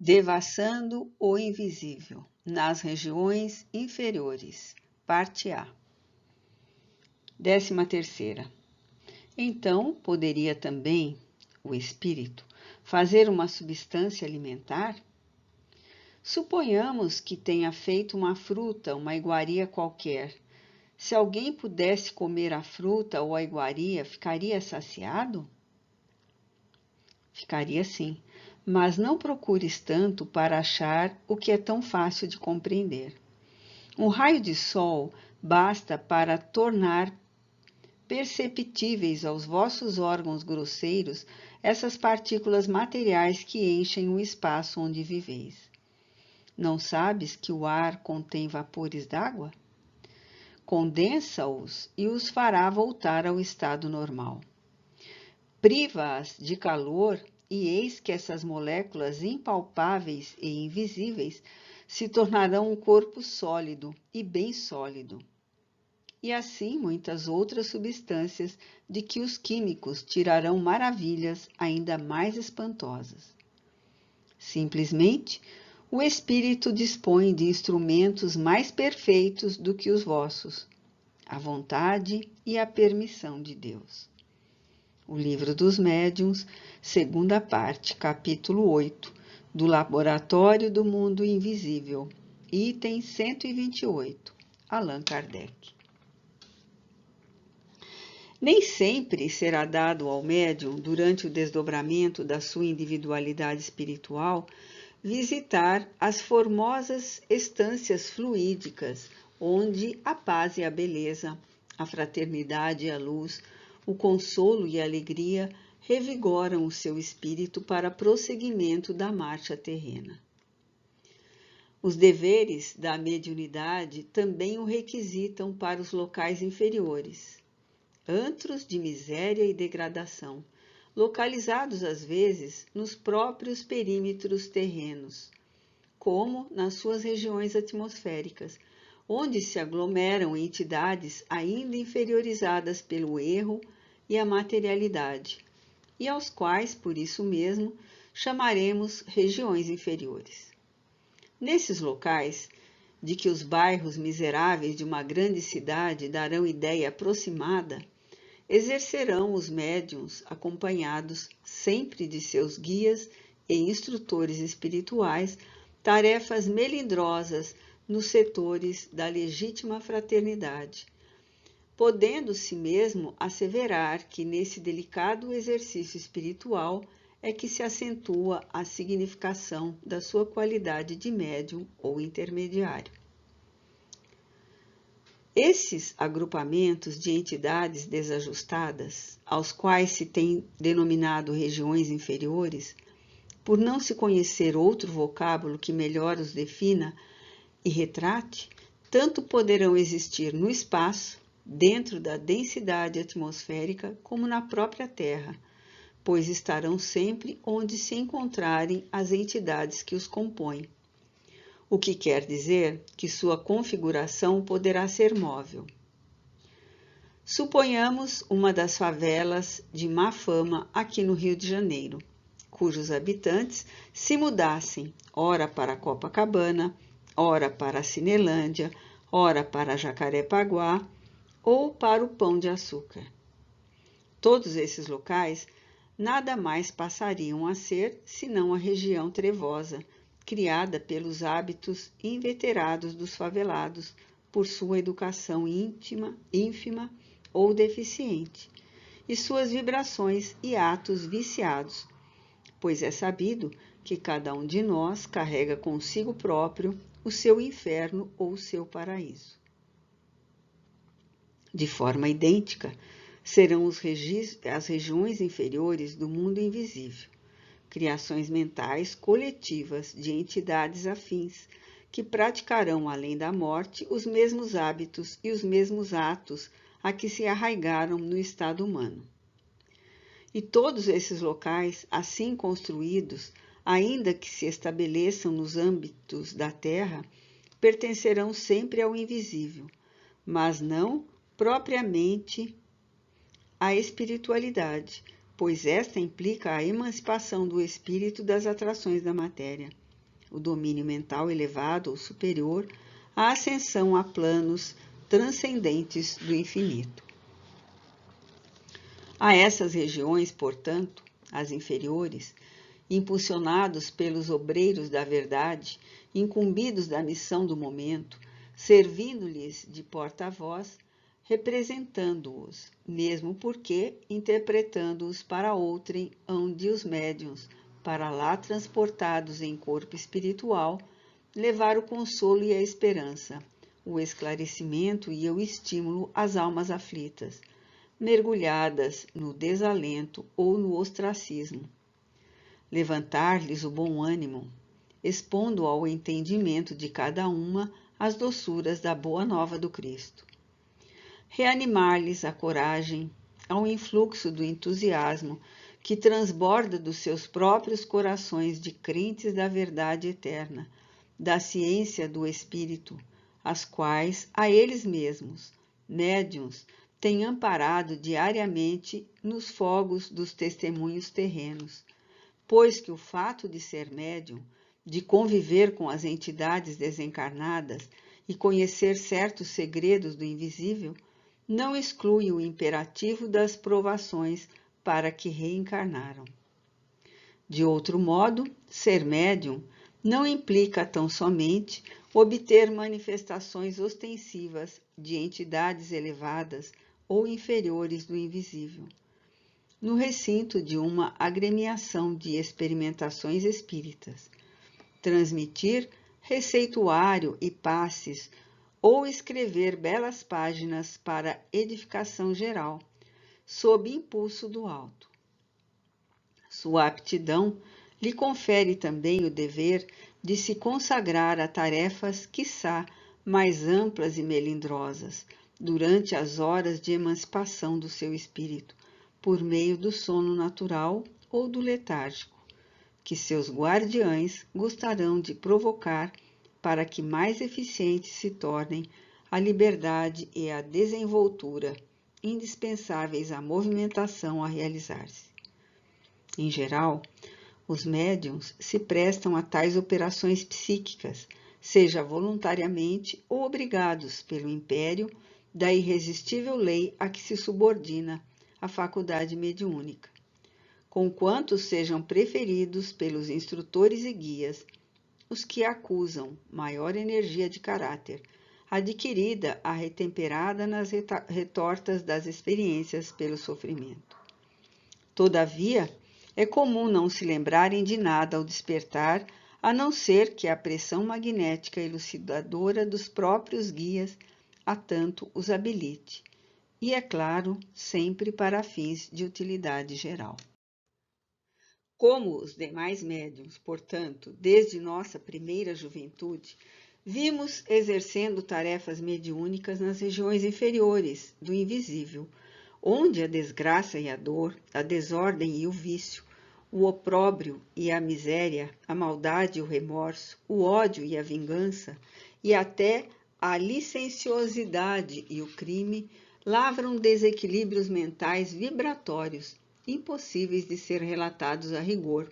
Devassando o invisível nas regiões inferiores. Parte A. 13ª. Então, poderia também o espírito fazer uma substância alimentar? Suponhamos que tenha feito uma fruta, uma iguaria qualquer. Se alguém pudesse comer a fruta ou a iguaria, ficaria saciado? Ficaria sim, mas não procures tanto para achar o que é tão fácil de compreender. Um raio de sol basta para tornar perceptíveis aos vossos órgãos grosseiros essas partículas materiais que enchem o espaço onde viveis. Não sabes que o ar contém vapores d'água? Condensa-os e os fará voltar ao estado normal. Priva-as de calor e eis que essas moléculas impalpáveis e invisíveis se tornarão um corpo sólido e bem sólido. E assim muitas outras substâncias de que os químicos tirarão maravilhas ainda mais espantosas. Simplesmente, o espírito dispõe de instrumentos mais perfeitos do que os vossos, a vontade e a permissão de Deus. O Livro dos Médiuns, segunda parte, capítulo 8, do Laboratório do Mundo Invisível, item 128, Allan Kardec. Nem sempre será dado ao médium, durante o desdobramento da sua individualidade espiritual, visitar as formosas estâncias fluídicas, onde a paz e a beleza, a fraternidade e a luz, o consolo e a alegria revigoram o seu espírito para prosseguimento da marcha terrena. Os deveres da mediunidade também o requisitam para os locais inferiores, antros de miséria e degradação, localizados às vezes nos próprios perímetros terrenos, como nas suas regiões atmosféricas, onde se aglomeram entidades ainda inferiorizadas pelo erro e a materialidade, e aos quais, por isso mesmo, chamaremos regiões inferiores. Nesses locais, de que os bairros miseráveis de uma grande cidade darão ideia aproximada, exercerão os médiuns, acompanhados sempre de seus guias e instrutores espirituais, tarefas melindrosas nos setores da legítima fraternidade, podendo-se mesmo asseverar que nesse delicado exercício espiritual é que se acentua a significação da sua qualidade de médium ou intermediário. Esses agrupamentos de entidades desajustadas, aos quais se tem denominado regiões inferiores, por não se conhecer outro vocábulo que melhor os defina e retrate, tanto poderão existir no espaço, dentro da densidade atmosférica, como na própria Terra, pois estarão sempre onde se encontrarem as entidades que os compõem. O que quer dizer que sua configuração poderá ser móvel. Suponhamos uma das favelas de má fama aqui no Rio de Janeiro, cujos habitantes se mudassem, ora para Copacabana, ora para a Cinelândia, ora para Jacarepaguá ou para o Pão de Açúcar. Todos esses locais nada mais passariam a ser senão a região trevosa, criada pelos hábitos inveterados dos favelados por sua educação ínfima ou deficiente, e suas vibrações e atos viciados, pois é sabido que cada um de nós carrega consigo próprio o seu inferno ou o seu paraíso. De forma idêntica, serão as regiões inferiores do mundo invisível, criações mentais coletivas de entidades afins, que praticarão, além da morte, os mesmos hábitos e os mesmos atos a que se arraigaram no estado humano. E todos esses locais, assim construídos, ainda que se estabeleçam nos âmbitos da Terra, pertencerão sempre ao invisível, mas não propriamente à espiritualidade, pois esta implica a emancipação do espírito das atrações da matéria. o domínio mental elevado ou superior, a ascensão a planos transcendentes do infinito. A essas regiões, portanto, as inferiores, impulsionados pelos obreiros da verdade, incumbidos da missão do momento, servindo-lhes de porta-voz, representando-os, mesmo porque interpretando-os para outrem, hão de os médiuns, para lá transportados em corpo espiritual, levar o consolo e a esperança, o esclarecimento e o estímulo às almas aflitas, mergulhadas no desalento ou no ostracismo. Levantar-lhes o bom ânimo, expondo ao entendimento de cada uma as doçuras da boa nova do Cristo. Reanimar-lhes a coragem ao influxo do entusiasmo que transborda dos seus próprios corações de crentes da verdade eterna, da ciência do Espírito, as quais a eles mesmos, médiuns, têm amparado diariamente nos fogos dos testemunhos terrenos, pois que o fato de ser médium, de conviver com as entidades desencarnadas e conhecer certos segredos do invisível, não exclui o imperativo das provações para que reencarnaram. De outro modo, ser médium não implica tão somente obter manifestações ostensivas de entidades elevadas ou inferiores do invisível, no recinto de uma agremiação de experimentações espíritas, transmitir receituário e passes ou escrever belas páginas para edificação geral, sob impulso do alto. Sua aptidão lhe confere também o dever de se consagrar a tarefas, quiçá, mais amplas e melindrosas, durante as horas de emancipação do seu espírito, por meio do sono natural ou do letárgico, que seus guardiães gostarão de provocar para que mais eficientes se tornem a liberdade e a desenvoltura indispensáveis à movimentação a realizar-se. Em geral, os médiuns se prestam a tais operações psíquicas, seja voluntariamente ou obrigados pelo império da irresistível lei a que se subordina a faculdade mediúnica, conquanto sejam preferidos pelos instrutores e guias os que acusam maior energia de caráter, adquirida a retemperada nas retortas das experiências pelo sofrimento. Todavia, é comum não se lembrarem de nada ao despertar, a não ser que a pressão magnética elucidadora dos próprios guias a tanto os habilite, e, é claro, sempre para fins de utilidade geral. Como os demais médiuns, portanto, desde nossa primeira juventude, vimos exercendo tarefas mediúnicas nas regiões inferiores do invisível, onde a desgraça e a dor, a desordem e o vício, o opróbrio e a miséria, a maldade e o remorso, o ódio e a vingança, e até a licenciosidade e o crime, lavram desequilíbrios mentais vibratórios, impossíveis de ser relatados a rigor,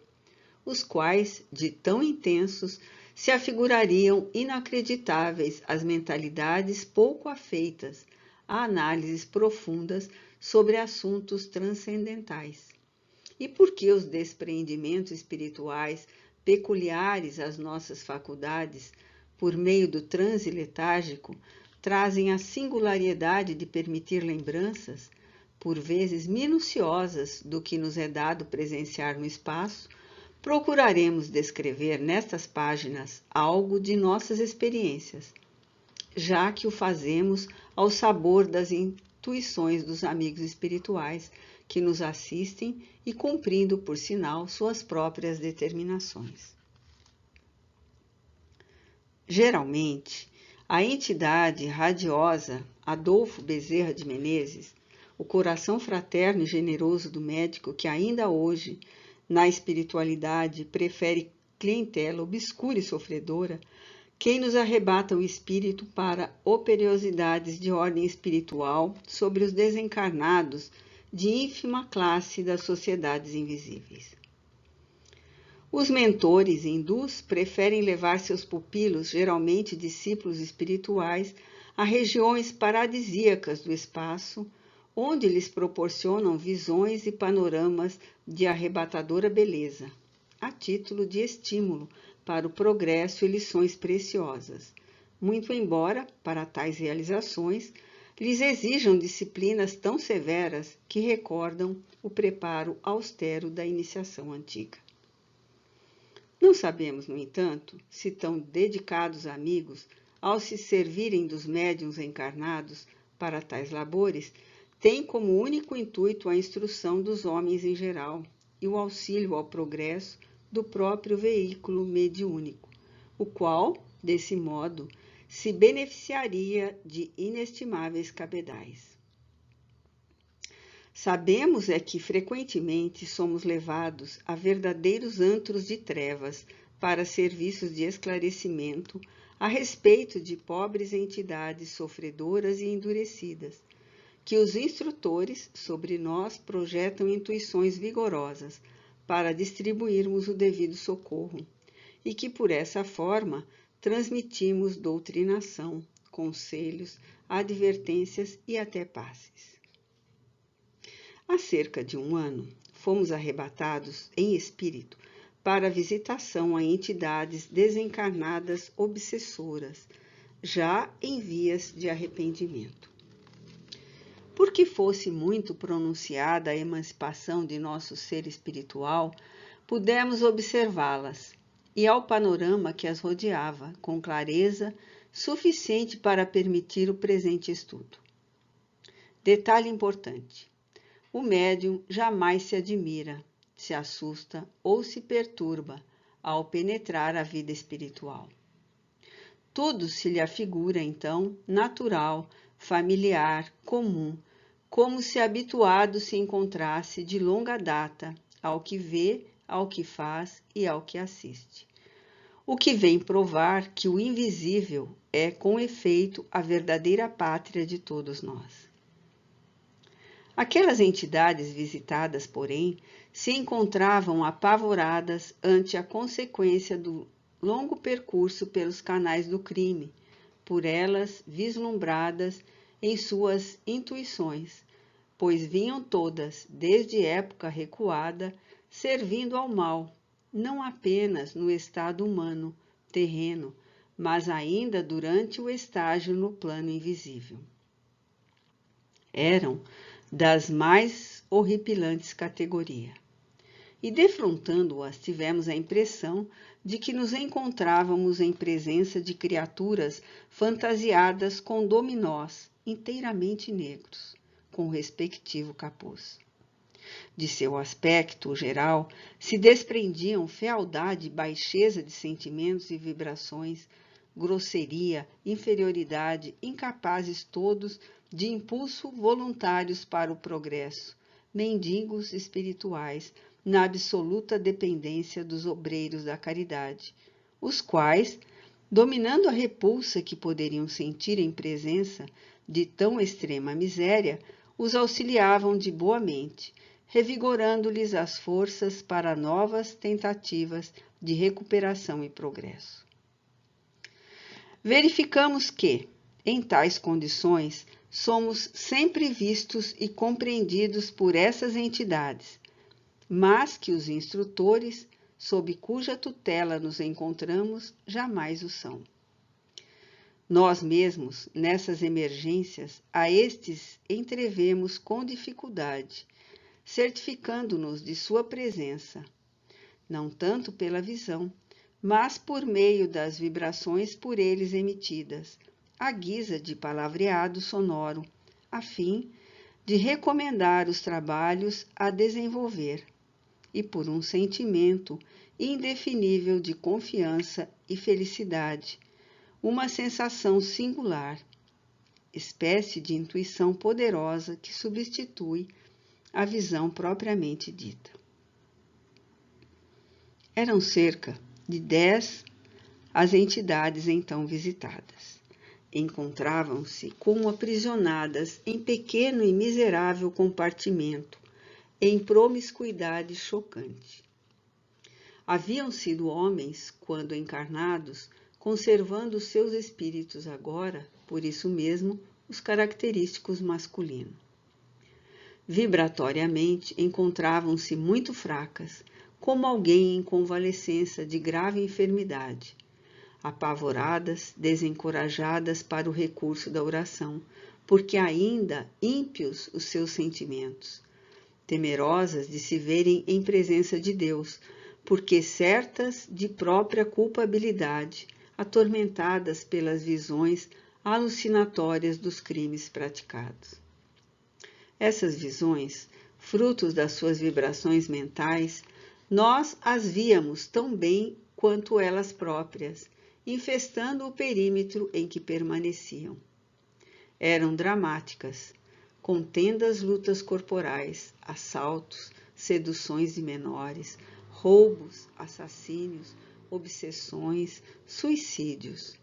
os quais, de tão intensos, se afigurariam inacreditáveis às mentalidades pouco afeitas a análises profundas sobre assuntos transcendentais. E porque os despreendimentos espirituais peculiares às nossas faculdades, por meio do transe letárgico, trazem a singularidade de permitir lembranças, por vezes minuciosas do que nos é dado presenciar no espaço, procuraremos descrever nestas páginas algo de nossas experiências, já que o fazemos ao sabor das intuições dos amigos espirituais que nos assistem e cumprindo, por sinal, suas próprias determinações. Geralmente, a entidade radiosa Adolfo Bezerra de Menezes, o coração fraterno e generoso do médico que ainda hoje, na espiritualidade, prefere clientela obscura e sofredora, quem nos arrebata o espírito para operosidades de ordem espiritual sobre os desencarnados de ínfima classe das sociedades invisíveis. Os mentores hindus preferem levar seus pupilos, geralmente discípulos espirituais, a regiões paradisíacas do espaço, onde lhes proporcionam visões e panoramas de arrebatadora beleza, a título de estímulo para o progresso e lições preciosas, muito embora, para tais realizações, lhes exijam disciplinas tão severas que recordam o preparo austero da iniciação antiga. Não sabemos, no entanto, se tão dedicados amigos, ao se servirem dos médiuns encarnados para tais labores, têm como único intuito a instrução dos homens em geral e o auxílio ao progresso do próprio veículo mediúnico, o qual, desse modo, se beneficiaria de inestimáveis cabedais. Sabemos é que frequentemente somos levados a verdadeiros antros de trevas para serviços de esclarecimento a respeito de pobres entidades sofredoras e endurecidas, que os instrutores sobre nós projetam intuições vigorosas para distribuirmos o devido socorro, e que por essa forma transmitimos doutrinação, conselhos, advertências e até passes. Há cerca de um ano, fomos arrebatados em espírito para visitação a entidades desencarnadas obsessoras, já em vias de arrependimento. Porque fosse muito pronunciada a emancipação de nosso ser espiritual, pudemos observá-las, e ao panorama que as rodeava, com clareza suficiente para permitir o presente estudo. Detalhe importante: o médium jamais se admira, se assusta ou se perturba ao penetrar a vida espiritual. Tudo se lhe afigura, então, natural, familiar, comum, como se habituado se encontrasse de longa data ao que vê, ao que faz e ao que assiste. O que vem provar que o invisível é, com efeito, a verdadeira pátria de todos nós. Aquelas entidades visitadas, porém, se encontravam apavoradas ante a consequência do longo percurso pelos canais do crime, por elas vislumbradas em suas intuições, pois vinham todas, desde época recuada, servindo ao mal, não apenas no estado humano, terreno, mas ainda durante o estágio no plano invisível. Eram das mais horripilantes categoria. E defrontando-as, tivemos a impressão de que nos encontrávamos em presença de criaturas fantasiadas com dominós inteiramente negros, com o respectivo capuz. De seu aspecto geral, se desprendiam fealdade e baixeza de sentimentos e vibrações, grosseria, inferioridade, incapazes todos de impulso voluntários para o progresso, mendigos espirituais, na absoluta dependência dos obreiros da caridade, os quais, dominando a repulsa que poderiam sentir em presença de tão extrema miséria, os auxiliavam de boa mente, revigorando-lhes as forças para novas tentativas de recuperação e progresso. Verificamos que, em tais condições, somos sempre vistos e compreendidos por essas entidades, mas que os instrutores, sob cuja tutela nos encontramos, jamais o são. Nós mesmos, nessas emergências, a estes entrevemos com dificuldade, certificando-nos de sua presença, não tanto pela visão, mas por meio das vibrações por eles emitidas, à guisa de palavreado sonoro, a fim de recomendar os trabalhos a desenvolver, e por um sentimento indefinível de confiança e felicidade, uma sensação singular, espécie de intuição poderosa que substitui a visão propriamente dita. Eram cerca de 10 as entidades então visitadas. Encontravam-se como aprisionadas em pequeno e miserável compartimento, em promiscuidade chocante. Haviam sido homens, quando encarnados, conservando seus espíritos agora, por isso mesmo, os característicos masculinos. Vibratoriamente, encontravam-se muito fracas, como alguém em convalescença de grave enfermidade, apavoradas, desencorajadas para o recurso da oração, porque ainda ímpios os seus sentimentos, temerosas de se verem em presença de Deus, porque certas de própria culpabilidade, atormentadas pelas visões alucinatórias dos crimes praticados. Essas visões, frutos das suas vibrações mentais, nós as víamos tão bem quanto elas próprias, infestando o perímetro em que permaneciam. Eram dramáticas, contendas lutas corporais, assaltos, seduções de menores, roubos, assassínios, obsessões, suicídios,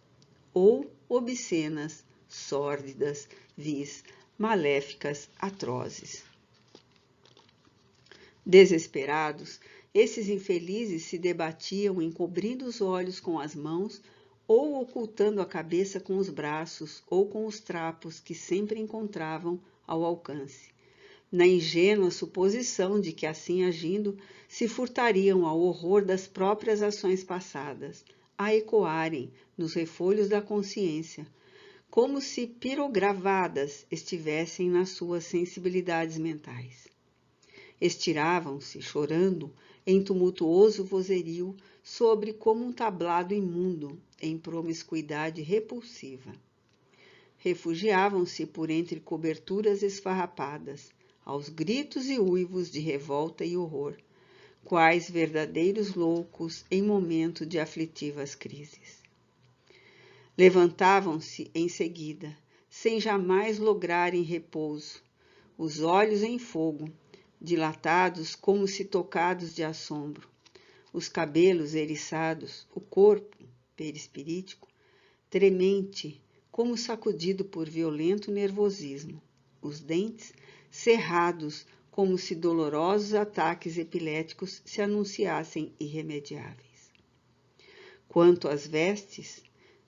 ou obscenas, sórdidas, vis, maléficas, atrozes. Desesperados, esses infelizes se debatiam encobrindo os olhos com as mãos ou ocultando a cabeça com os braços ou com os trapos que sempre encontravam ao alcance, na ingênua suposição de que, assim agindo, se furtariam ao horror das próprias ações passadas, a ecoarem nos refolhos da consciência, como se pirogravadas estivessem nas suas sensibilidades mentais. Estiravam-se, chorando, em tumultuoso vozerio, sobre como um tablado imundo, em promiscuidade repulsiva. Refugiavam-se por entre coberturas esfarrapadas, aos gritos e uivos de revolta e horror, quais verdadeiros loucos em momento de aflitivas crises. Levantavam-se em seguida, sem jamais lograrem repouso, os olhos em fogo, dilatados como se tocados de assombro, os cabelos eriçados, o corpo, perispirítico, tremente, como sacudido por violento nervosismo, os dentes cerrados, como se dolorosos ataques epiléticos se anunciassem irremediáveis. Quanto às vestes,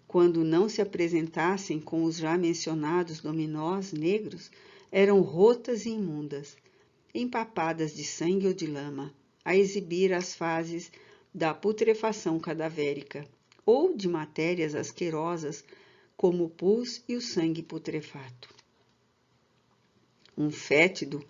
quando não se apresentassem com os já mencionados dominós negros, eram rotas e imundas, empapadas de sangue ou de lama, a exibir as fases da putrefação cadavérica, ou de matérias asquerosas, como o pus e o sangue putrefato. Um fétido,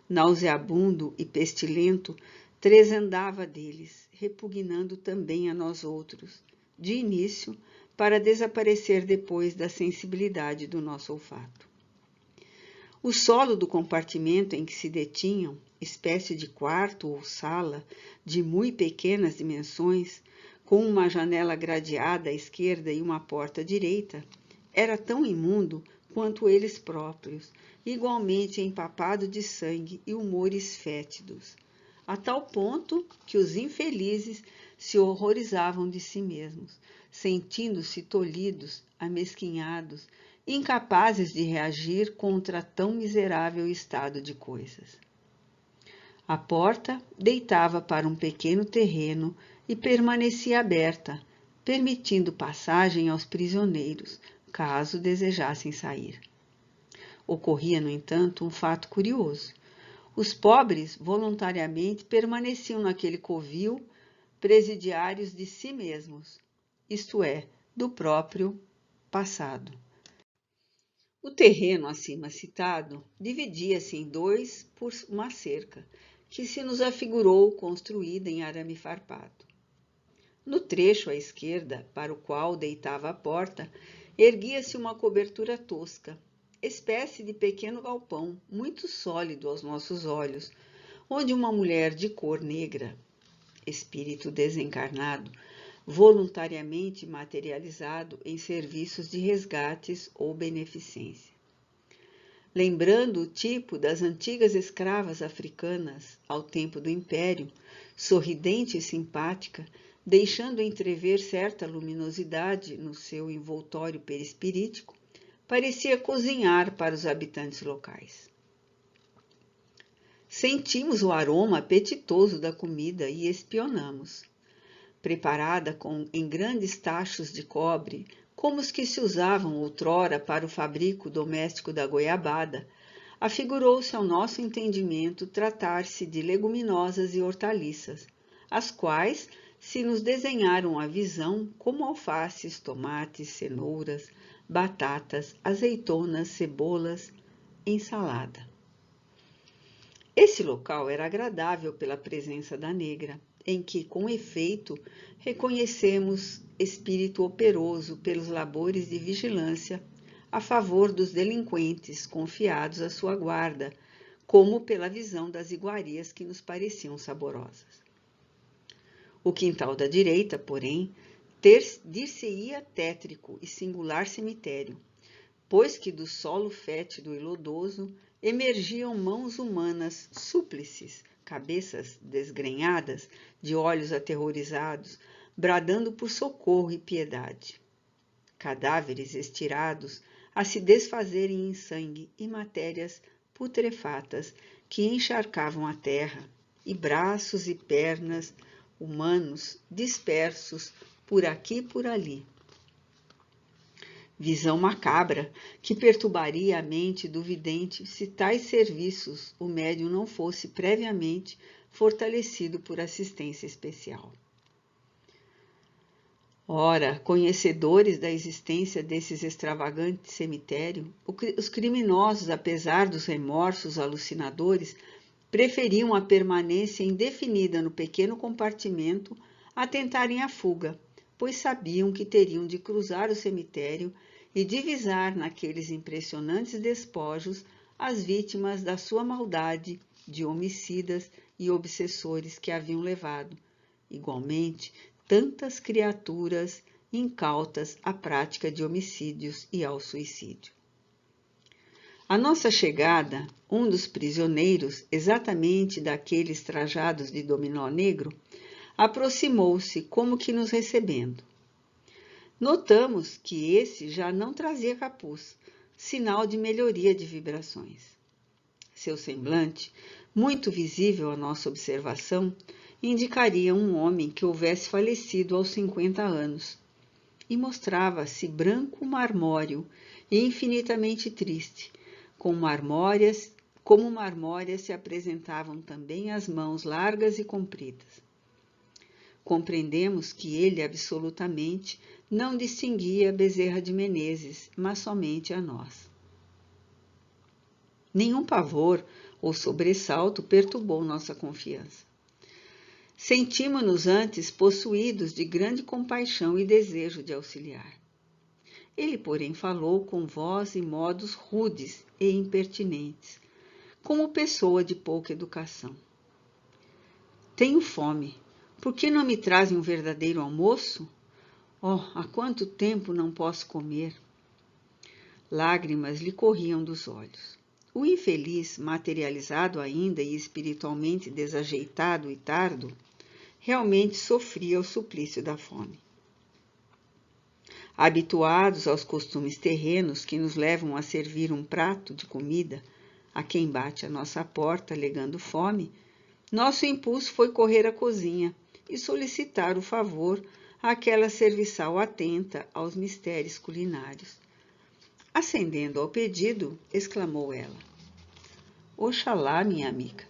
nauseabundo e pestilento, tresandava deles, repugnando também a nós outros, de início, para desaparecer depois da sensibilidade do nosso olfato. O solo do compartimento em que se detinham, espécie de quarto ou sala de muito pequenas dimensões, com uma janela gradeada à esquerda e uma porta à direita, era tão imundo quanto eles próprios, igualmente empapado de sangue e humores fétidos, a tal ponto que os infelizes se horrorizavam de si mesmos, sentindo-se tolhidos, amesquinhados, incapazes de reagir contra tão miserável estado de coisas. A porta deitava para um pequeno terreno e permanecia aberta, permitindo passagem aos prisioneiros, caso desejassem sair. Ocorria, no entanto, um fato curioso. Os pobres voluntariamente permaneciam naquele covil, presidiários de si mesmos, isto é, do próprio passado. O terreno acima citado dividia-se em dois por uma cerca, que se nos afigurou construída em arame farpado. No trecho à esquerda, para o qual deitava a porta, erguia-se uma cobertura tosca, espécie de pequeno galpão, muito sólido aos nossos olhos, onde uma mulher de cor negra, espírito desencarnado, voluntariamente materializado em serviços de resgates ou beneficência. Lembrando o tipo das antigas escravas africanas ao tempo do Império, sorridente e simpática, deixando entrever certa luminosidade no seu envoltório perispirítico, parecia cozinhar para os habitantes locais. Sentimos o aroma apetitoso da comida e espionamos. preparada em grandes tachos de cobre, como os que se usavam outrora para o fabrico doméstico da goiabada, afigurou-se ao nosso entendimento tratar-se de leguminosas e hortaliças, as quais se nos desenharam à visão como alfaces, tomates, cenouras, batatas, azeitonas, cebolas, ensalada. Esse local era agradável pela presença da negra, em que, com efeito, reconhecemos espírito operoso pelos labores de vigilância a favor dos delinquentes confiados à sua guarda, como pela visão das iguarias que nos pareciam saborosas. O quintal da direita, porém, dir-se-ia tétrico e singular cemitério, pois que do solo fétido e lodoso emergiam mãos humanas súplices, cabeças desgrenhadas, de olhos aterrorizados, bradando por socorro e piedade. Cadáveres estirados a se desfazerem em sangue e matérias putrefatas que encharcavam a terra, e braços e pernas humanos dispersos por aqui e por ali. Visão macabra que perturbaria a mente do vidente se tais serviços o médium não fosse previamente fortalecido por assistência especial. Ora, conhecedores da existência desses extravagantes cemitérios, os criminosos, apesar dos remorsos alucinadores, preferiam a permanência indefinida no pequeno compartimento a tentarem a fuga, pois sabiam que teriam de cruzar o cemitério e divisar naqueles impressionantes despojos as vítimas da sua maldade de homicidas e obsessores que haviam levado, igualmente, tantas criaturas incautas à prática de homicídios e ao suicídio. À nossa chegada, um dos prisioneiros, exatamente daqueles trajados de dominó negro, aproximou-se como que nos recebendo. Notamos que esse já não trazia capuz, sinal de melhoria de vibrações. Seu semblante, muito visível à nossa observação, indicaria um homem que houvesse falecido aos 50 anos, e mostrava-se branco marmóreo e infinitamente triste, como marmóreas se apresentavam também as mãos largas e compridas. Compreendemos que ele absolutamente não distinguia Bezerra de Menezes, mas somente a nós. Nenhum pavor ou sobressalto perturbou nossa confiança. Sentimos-nos antes possuídos de grande compaixão e desejo de auxiliar. Ele, porém, falou com voz e modos rudes e impertinentes, como pessoa de pouca educação. Tenho fome. Por que não me trazem um verdadeiro almoço? Oh, há quanto tempo não posso comer? Lágrimas lhe corriam dos olhos. O infeliz, materializado ainda e espiritualmente desajeitado e tardo, realmente sofria o suplício da fome. Habituados aos costumes terrenos que nos levam a servir um prato de comida a quem bate à nossa porta alegando fome, nosso impulso foi correr à cozinha e solicitar o favor àquela serviçal atenta aos mistérios culinários. Acendendo ao pedido, exclamou ela: Oxalá, minha amiga,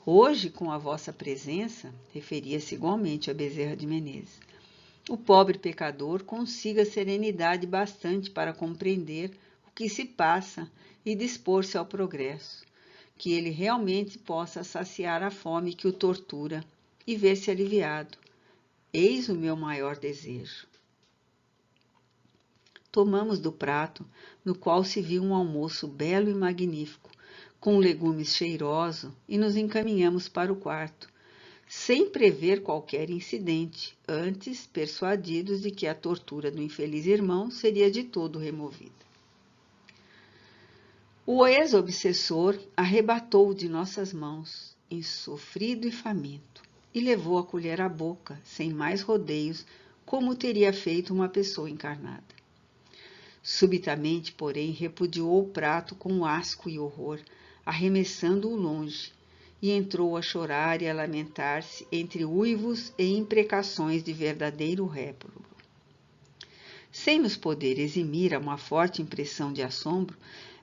hoje, com a vossa presença, referia-se igualmente a Bezerra de Menezes, o pobre pecador consiga serenidade bastante para compreender o que se passa e dispor-se ao progresso, que ele realmente possa saciar a fome que o tortura e ver-se aliviado. Eis o meu maior desejo. Tomamos do prato, no qual se viu um almoço belo e magnífico, com legumes cheirosos, e nos encaminhamos para o quarto, sem prever qualquer incidente, antes persuadidos de que a tortura do infeliz irmão seria de todo removida. O ex-obsessor arrebatou de nossas mãos, ensofrido e faminto, e levou a colher à boca, sem mais rodeios, como teria feito uma pessoa encarnada. Subitamente, porém, repudiou o prato com asco e horror, arremessando-o longe, e entrou a chorar e a lamentar-se entre uivos e imprecações de verdadeiro réprobo. Sem nos poder eximir a uma forte impressão de assombro,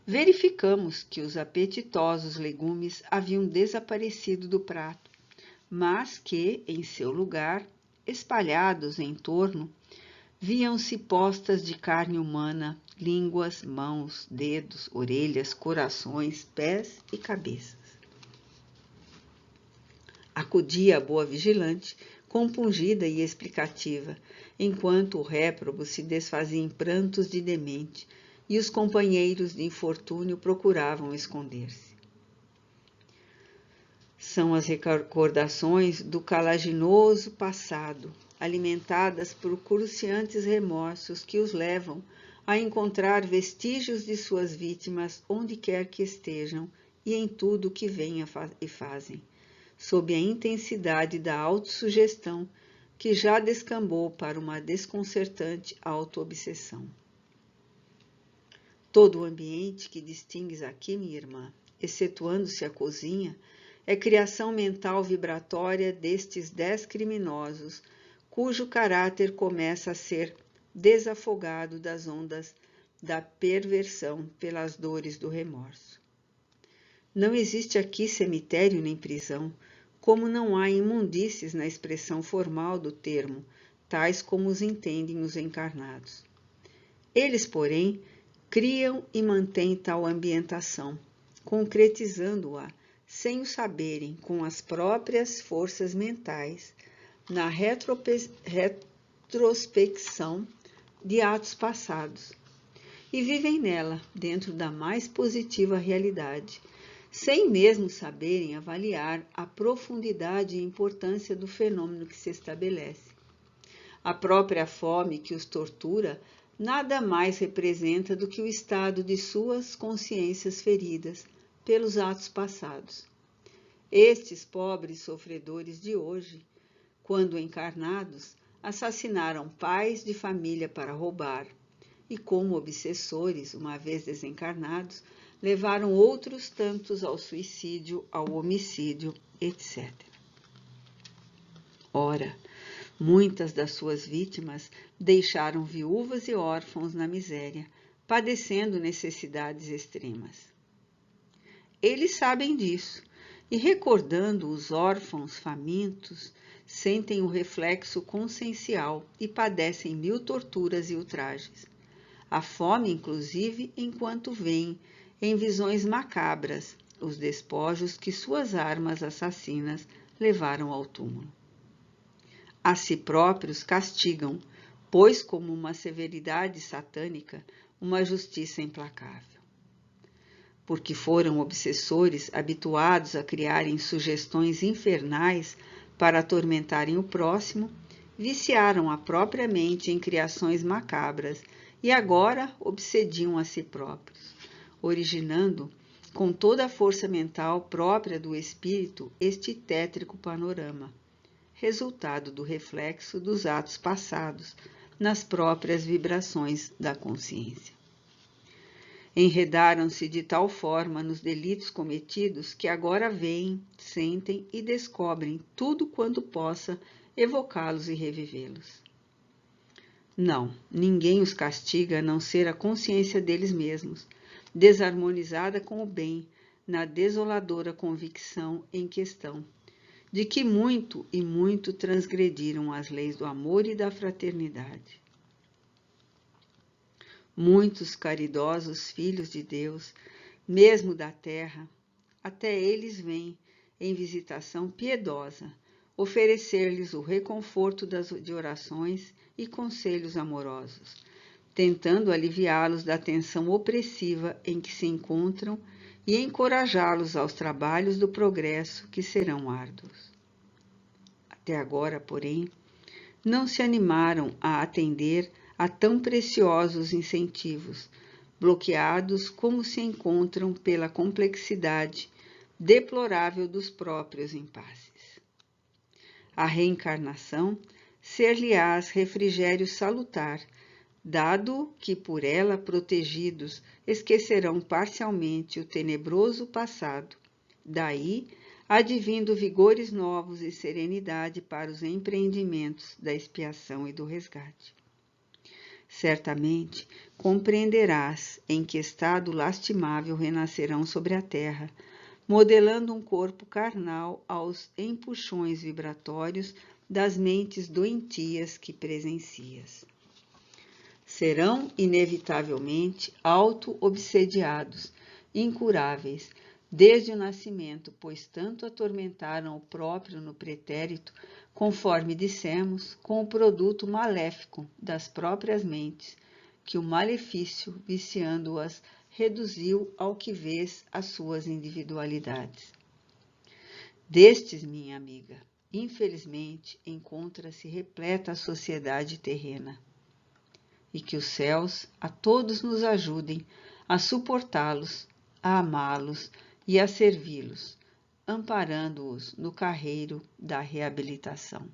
verificamos que os apetitosos legumes haviam desaparecido do prato, mas que, em seu lugar, espalhados em torno, viam-se postas de carne humana, línguas, mãos, dedos, orelhas, corações, pés e cabeças. Acudia a boa vigilante, compungida e explicativa, enquanto o réprobo se desfazia em prantos de demente e os companheiros de infortúnio procuravam esconder-se. São as recordações do calaginoso passado, alimentadas por cruciantes remorsos que os levam a encontrar vestígios de suas vítimas onde quer que estejam e em tudo o que venham e fazem, sob a intensidade da autossugestão que já descambou para uma desconcertante autoobsessão. Todo o ambiente que distingues aqui, minha irmã, excetuando-se a cozinha, é criação mental vibratória destes 10 criminosos, cujo caráter começa a ser desafogado das ondas da perversão pelas dores do remorso. Não existe aqui cemitério nem prisão, como não há imundícies na expressão formal do termo, tais como os entendem os encarnados. Eles, porém, criam e mantêm tal ambientação, concretizando-a, sem o saberem, com as próprias forças mentais, na retrospecção de atos passados, e vivem nela, dentro da mais positiva realidade, sem mesmo saberem avaliar a profundidade e importância do fenômeno que se estabelece. A própria fome que os tortura nada mais representa do que o estado de suas consciências feridas pelos atos passados. Estes pobres sofredores de hoje, quando encarnados, assassinaram pais de família para roubar, e como obsessores, uma vez desencarnados, levaram outros tantos ao suicídio, ao homicídio, etc. Ora, muitas das suas vítimas deixaram viúvas e órfãos na miséria, padecendo necessidades extremas. Eles sabem disso, e recordando os órfãos famintos, sentem o reflexo consciencial e padecem 1000 torturas e ultrajes. A fome, inclusive, enquanto veem, em visões macabras, os despojos que suas armas assassinas levaram ao túmulo. A si próprios castigam, pois como uma severidade satânica, uma justiça implacável. Porque foram obsessores habituados a criarem sugestões infernais para atormentarem o próximo, viciaram a própria mente em criações macabras e agora obsediam a si próprios, originando, com toda a força mental própria do espírito, este tétrico panorama, resultado do reflexo dos atos passados nas próprias vibrações da consciência. Enredaram-se de tal forma nos delitos cometidos que agora veem, sentem e descobrem tudo quanto possa evocá-los e revivê-los. Não, ninguém os castiga a não ser a consciência deles mesmos, desarmonizada com o bem, na desoladora convicção em questão, de que muito e muito transgrediram as leis do amor e da fraternidade. Muitos caridosos filhos de Deus, mesmo da terra, até eles vêm, em visitação piedosa, oferecer-lhes o reconforto de orações e conselhos amorosos, tentando aliviá-los da tensão opressiva em que se encontram e encorajá-los aos trabalhos do progresso que serão árduos. Até agora, porém, não se animaram a atender a tão preciosos incentivos, bloqueados como se encontram pela complexidade deplorável dos próprios impasses. A reencarnação ser-lhe-ás refrigério salutar, dado que por ela protegidos esquecerão parcialmente o tenebroso passado, daí advindo vigores novos e serenidade para os empreendimentos da expiação e do resgate. Certamente compreenderás em que estado lastimável renascerão sobre a terra, modelando um corpo carnal aos empuxões vibratórios das mentes doentias que presencias. Serão inevitavelmente auto-obsediados, incuráveis, desde o nascimento, pois tanto atormentaram o próprio no pretérito, conforme dissemos, com o produto maléfico das próprias mentes, que o malefício, viciando-as, reduziu ao que vês as suas individualidades. Destes, minha amiga, infelizmente, encontra-se repleta a sociedade terrena. E que os céus a todos nos ajudem a suportá-los, a amá-los e a servi-los, amparando-os no carreiro da reabilitação.